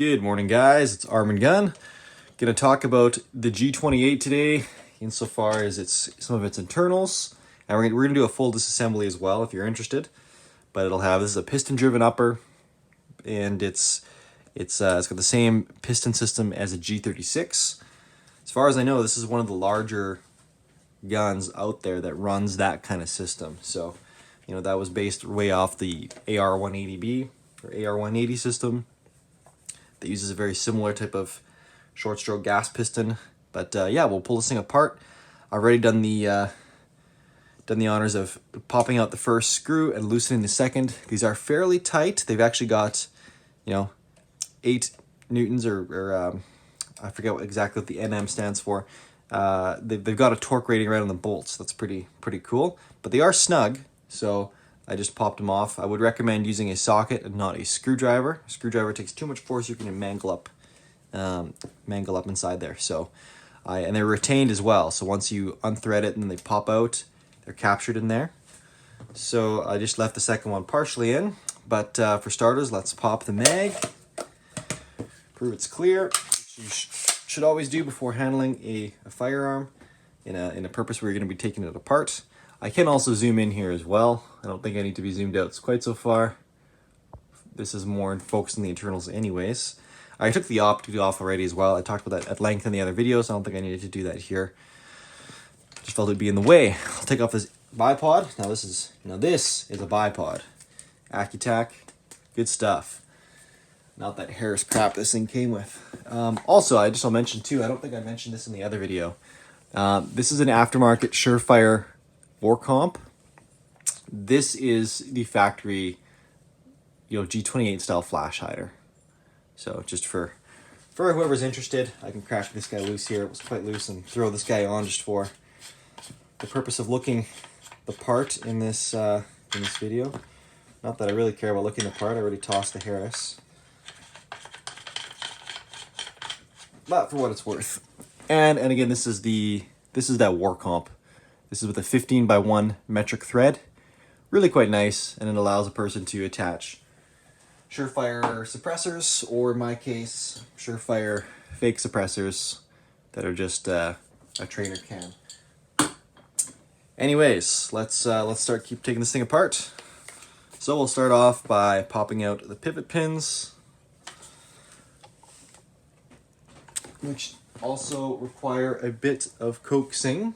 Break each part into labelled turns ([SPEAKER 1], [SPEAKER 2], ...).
[SPEAKER 1] Good morning, guys. It's Arm&Gun. Gonna talk about the G28 today, insofar as some of its internals, and we're gonna do a full disassembly as well if you're interested. But this is a piston-driven upper, and it's got the same piston system as a G36. As far as I know, this is one of the larger guns out there that runs that kind of system. So, that was based way off the AR-180B or AR-180 system that uses a very similar type of short stroke gas piston. But yeah, we'll pull this thing apart. I've already done the honors of popping out the first screw and loosening the second. These are fairly tight. They've actually got 8 newtons or I forget exactly what the NM stands for. They've got a torque rating right on the bolts. That's pretty cool. But they are snug, so I just popped them off. I would recommend using a socket and not a screwdriver. A screwdriver takes too much force. You can mangle up inside there. So, and they're retained as well. So once you unthread it and they pop out, they're captured in there. So I just left the second one partially in. But for starters, let's pop the mag. Prove it's clear, which you should always do before handling a firearm in a purpose where you're going to be taking it apart. I can also zoom in here as well. I don't think I need to be zoomed out quite so far. This is more focused on the internals anyways. I took the optic off already as well. I talked about that at length in the other videos. I don't think I needed to do that here. Just felt it'd be in the way. I'll take off this bipod. Now this is a bipod. Accutac, good stuff. Not that Harris crap this thing came with. Also, I'll mention too, I don't think I mentioned this in the other video. This is an aftermarket Surefire war comp. This is the factory, G28 style flash hider. So just for whoever's interested, I can crack this guy loose here. It was quite loose, and throw this guy on just for the purpose of looking the part in this video. Not that I really care about looking the part. I already tossed the Harris. But for what it's worth. And again, this is that war comp. This is with a 15x1 metric thread. Really quite nice, and it allows a person to attach Surefire suppressors, or in my case, Surefire fake suppressors that are just a trainer can. Anyways, let's keep taking this thing apart. So we'll start off by popping out the pivot pins, which also require a bit of coaxing.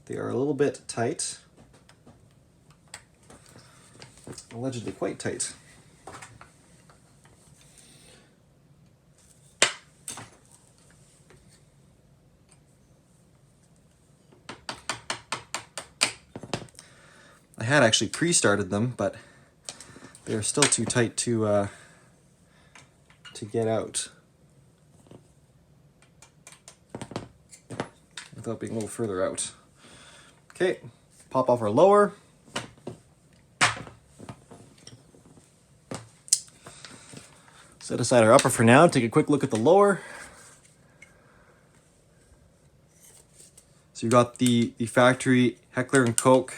[SPEAKER 1] They are a little bit tight. Allegedly quite tight. I had actually pre-started them, but they're still too tight to get out without being a little further out. Okay, pop off our lower. Set aside our upper for now. Take a quick look at the lower. So you've got the factory Heckler & Koch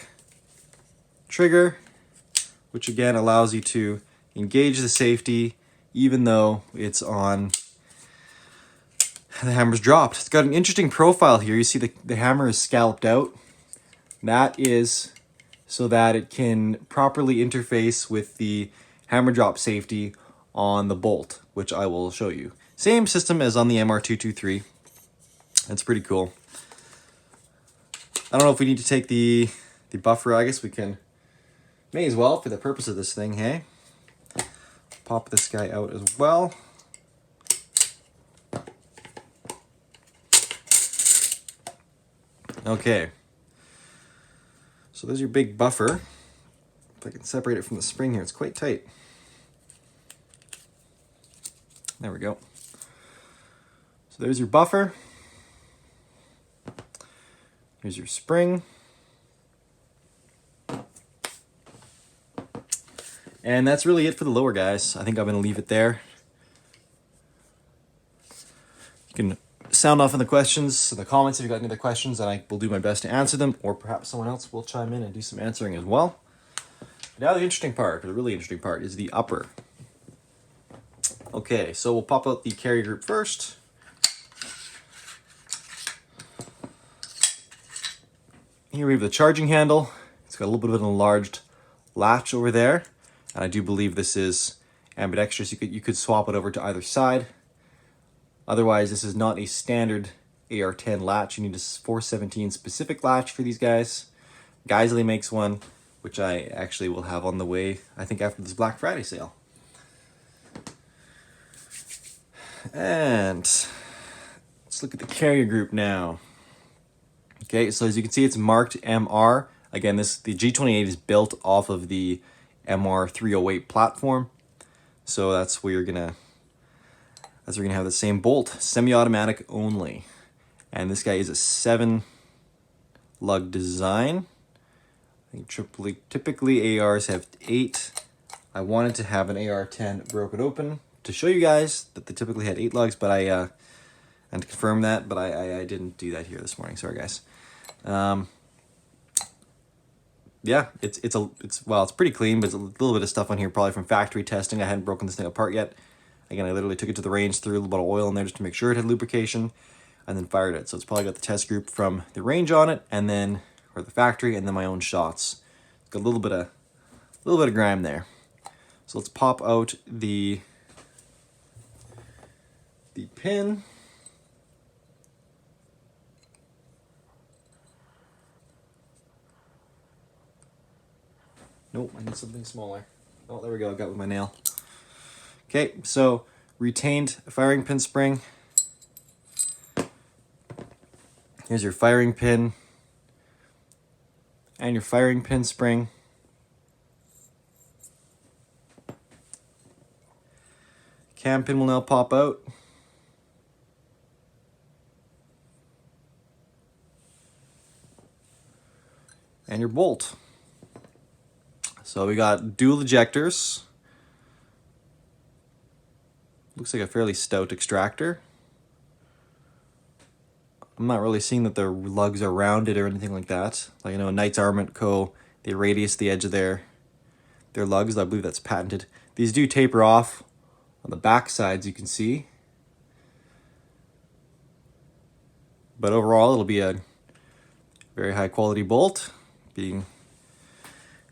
[SPEAKER 1] trigger, which again allows you to engage the safety even though it's on, the hammer's dropped. It's got an interesting profile here. You see the hammer is scalloped out. That is so that it can properly interface with the hammer drop safety on the bolt, which I will show you. Same system as on the MR223. That's pretty cool. I don't know if we need to take the buffer. I guess we may as well for the purpose of this thing, hey? Pop this guy out as well. Okay. So there's your big buffer. If I can separate it from the spring here, it's quite tight. There we go. So there's your buffer. Here's your spring. And that's really it for the lower, guys. I think I'm going to leave it there. You can sound off in the questions, in the comments if you've got any other questions, and I will do my best to answer them, or perhaps someone else will chime in and do some answering as well. Now the interesting part, or the really interesting part, is the upper. Okay, so we'll pop out the carrier group first. Here we have the charging handle. It's got a little bit of an enlarged latch over there. And I do believe this is ambidextrous. You could swap it over to either side. Otherwise, this is not a standard AR-10 latch. You need a 417 specific latch for these guys. Geisley makes one, which I actually will have on the way, I think, after this Black Friday sale. And let's look at the carrier group now. Okay, so as you can see, it's marked MR. Again, the G28 is built off of the MR308 platform. So that's where you're gonna have the same bolt, semi-automatic only. And this guy is a 7-lug design. I think typically ARs have 8. I wanted to have an AR-10 broken open to show you guys that they typically had 8 lugs, but and to confirm that, but I didn't do that here this morning. Sorry, guys. Yeah, it's pretty clean, but it's a little bit of stuff on here, probably from factory testing. I hadn't broken this thing apart yet. Again, I literally took it to the range, threw a little bit of oil in there just to make sure it had lubrication, and then fired it. So it's probably got the test group from the range on it, and then or the factory, and then my own shots. It's got a little bit of grime there. So let's pop out the pin. Nope, I need something smaller. Oh, there we go, I got it with my nail. Okay, so retained firing pin spring. Here's your firing pin and your firing pin spring. Cam pin will now pop out. And your bolt. So we got dual ejectors. Looks like a fairly stout extractor. I'm not really seeing that the lugs are rounded or anything like that. Like I know Knight's Armament Co., they radius the edge of their lugs. I believe that's patented. These do taper off on the back sides, you can see. But overall, it'll be a very high quality bolt, being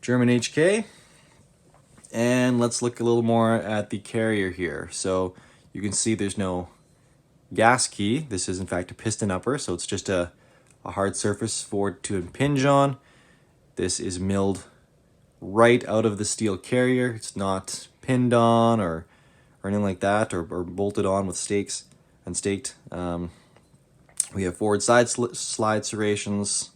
[SPEAKER 1] German HK. And let's look a little more at the carrier here. So you can see there's no gas key. This is in fact a piston upper, so it's just a hard surface for it to impinge on. This is milled right out of the steel carrier. It's not pinned on or anything like that, or bolted on with stakes and staked. We have forward side slide serrations.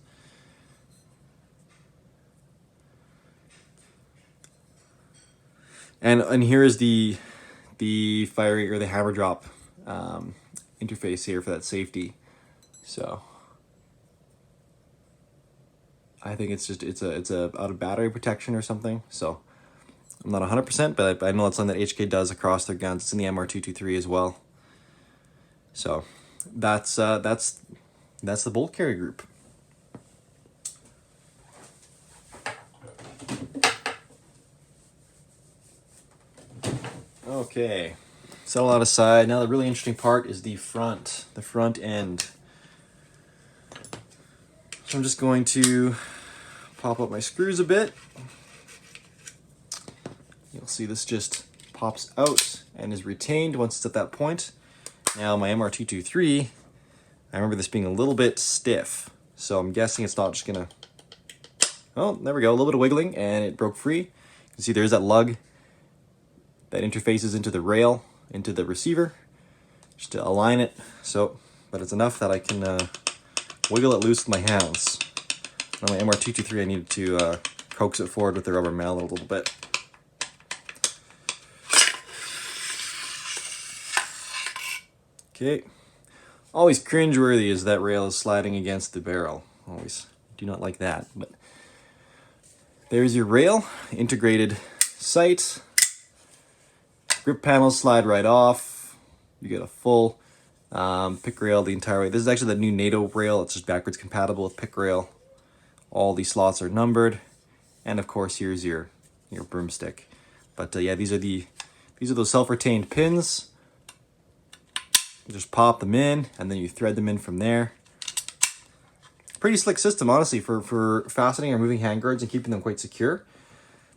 [SPEAKER 1] And here is the firing or the hammer drop interface here for that safety. So I think it's a out of battery protection or something. So I'm not 100%, but I know it's something that HK does across their guns. It's in the MR223 as well. So that's the bolt carrier group. Okay, set all that aside. Now the really interesting part is the front end. So I'm just going to pop up my screws a bit. You'll see this just pops out and is retained once it's at that point. Now my MR223, I remember this being a little bit stiff, so I'm guessing it's not just gonna, oh, there we go, a little bit of wiggling and it broke free. You can see there's that lug that interfaces into the rail, into the receiver, just to align it. So, but it's enough that I can wiggle it loose with my hands. On my MR223, I needed to coax it forward with the rubber mallet a little bit. Okay. Always cringeworthy is that rail is sliding against the barrel. Always do not like that. But there's your rail, integrated sight. Grip panels slide right off. You get a full pick rail the entire way. This is actually the new NATO rail. It's just backwards compatible with pick rail. All these slots are numbered, and of course here's your broomstick. But yeah, these are the These are those self-retained pins. You just pop them in, and then you thread them in from there. Pretty slick system, honestly, for fastening or moving handguards and keeping them quite secure.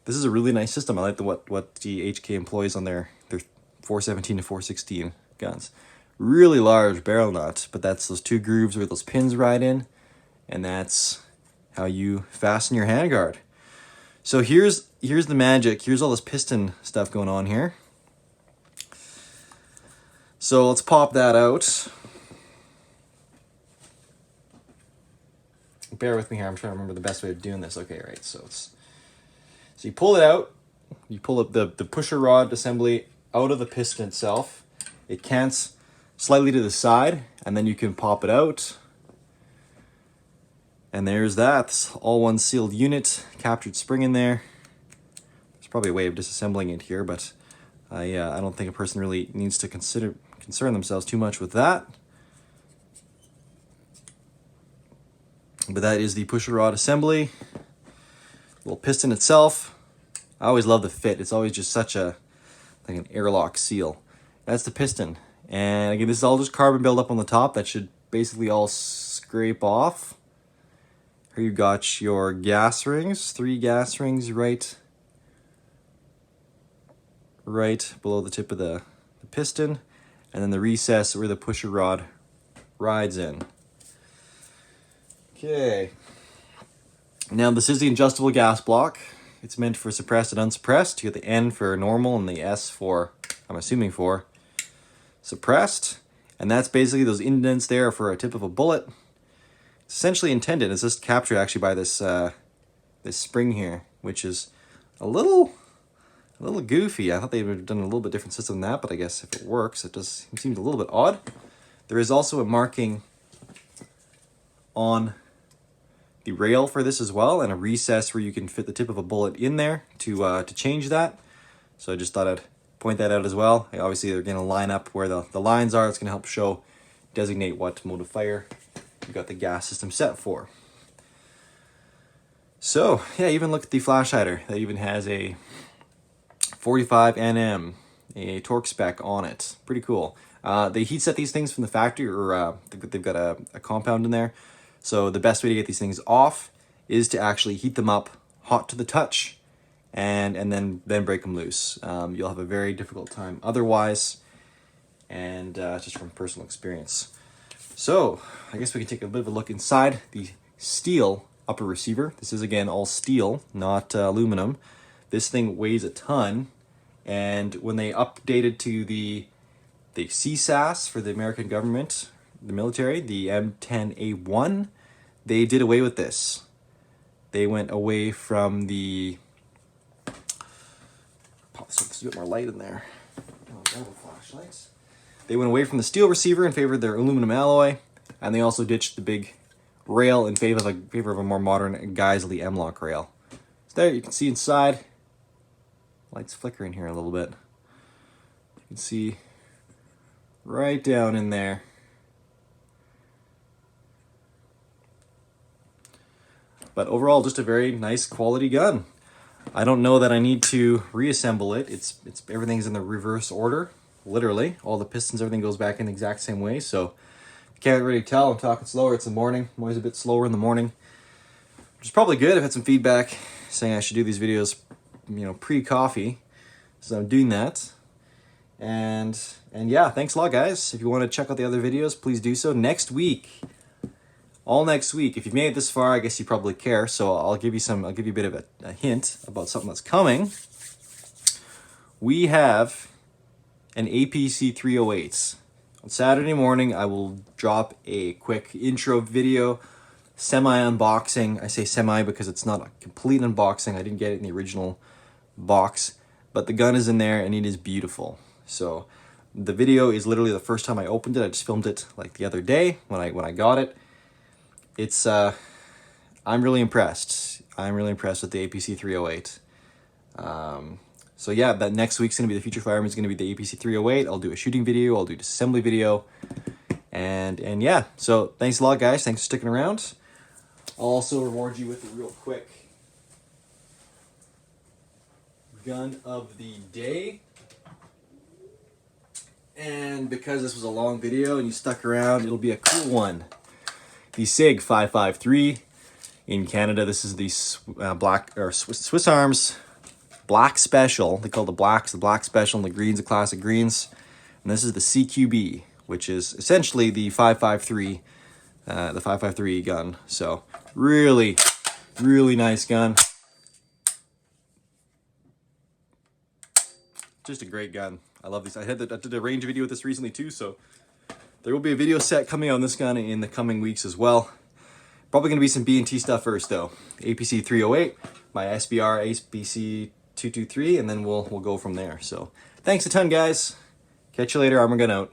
[SPEAKER 1] This is a really nice system. I like what the HK employs on their 417 to 416 guns. Really large barrel nut, but that's those two grooves where those pins ride in, and that's how you fasten your handguard. So here's the magic. Here's all this piston stuff going on here. So let's pop that out. Bear with me here. I'm trying to remember the best way of doing this. Okay, right. So you pull it out. You pull up the pusher rod assembly out of the piston itself. It cants slightly to the side, and then you can pop it out. And there's that. It's all one sealed unit, captured spring in there. There's probably a way of disassembling it here, but I don't think a person really needs to concern themselves too much with that. But that is the pusher rod assembly. Little piston itself. I always love the fit. It's always just such like an airlock seal. That's the piston. And again, this is all just carbon buildup on the top. That should basically all scrape off. Here you got your gas rings, 3 gas rings right below the tip of the piston, and then the recess where the pusher rod rides in. Okay. Now this is the adjustable gas block. It's meant for suppressed and unsuppressed. You get the N for normal and the S for, I'm assuming, for suppressed. And that's basically those indents there for a tip of a bullet. It's essentially intended. It's just captured actually by this this spring here, which is a little goofy. I thought they would have done a little bit different system than that, but I guess if it works, it seems a little bit odd. There is also a marking on the rail for this as well, and a recess where you can fit the tip of a bullet in there to change that. So I just thought I'd point that out as well. Obviously, they're going to line up where the lines are. It's going to help designate what mode of fire you got the gas system set for. So yeah, even look at the flash hider. That even has a 45 Nm, a torque spec on it. Pretty cool. They heat set these things from the factory, or they've got a compound in there. So the best way to get these things off is to actually heat them up hot to the touch, and then break them loose. You'll have a very difficult time otherwise, and just from personal experience. So I guess we can take a bit of a look inside the steel upper receiver. This is again all steel, not aluminum. This thing weighs a ton, and when they updated to the CSAS for the American government, the military, the M10A1, they did away with this. They went away from the, pop this a bit more light in there. Flashlights. They went away from the steel receiver in favor of their aluminum alloy, and they also ditched the big rail in favor of a more modern Geisley M-Lock rail. So there you can see inside. Lights flickering here a little bit. You can see right down in there. But overall, just a very nice quality gun. I don't know that I need to reassemble it. It's everything's in the reverse order, literally. All the pistons, everything goes back in the exact same way. So you can't really tell. I'm talking slower. It's the morning. I'm always a bit slower in the morning, which is probably good. I've had some feedback saying I should do these videos, pre-coffee. So I'm doing that. And yeah, thanks a lot, guys. If you want to check out the other videos, please do so. Next week, all next week, if you've made it this far, I guess you probably care. So I'll give you a bit of a hint about something that's coming. We have an APC 308. On Saturday morning, I will drop a quick intro video, semi-unboxing. I say semi because it's not a complete unboxing. I didn't get it in the original box, but the gun is in there and it is beautiful. So the video is literally the first time I opened it. I just filmed it like the other day when I got it. It's I'm really impressed. I'm really impressed with the APC 308. So yeah, that next week's gonna be the Future Firearm is gonna be the APC 308. I'll do a shooting video. I'll do a disassembly video, and yeah. So thanks a lot, guys. Thanks for sticking around. I'll also reward you with a real quick gun of the day. And because this was a long video and you stuck around, it'll be a cool one. The SIG 553. In Canada, this is the Swiss Arms Black Special. They call the blacks the Black Special and the greens the classic greens. And this is the CQB, which is essentially the 553 gun. So really, really nice gun. Just a great gun. I love these. I did a range video with this recently too, so there will be a video set coming on this gun in the coming weeks as well. Probably going to be some B&T stuff first though. APC 308, my SBR APC 223, and then we'll go from there. So thanks a ton, guys. Catch you later. Arm&Gun out.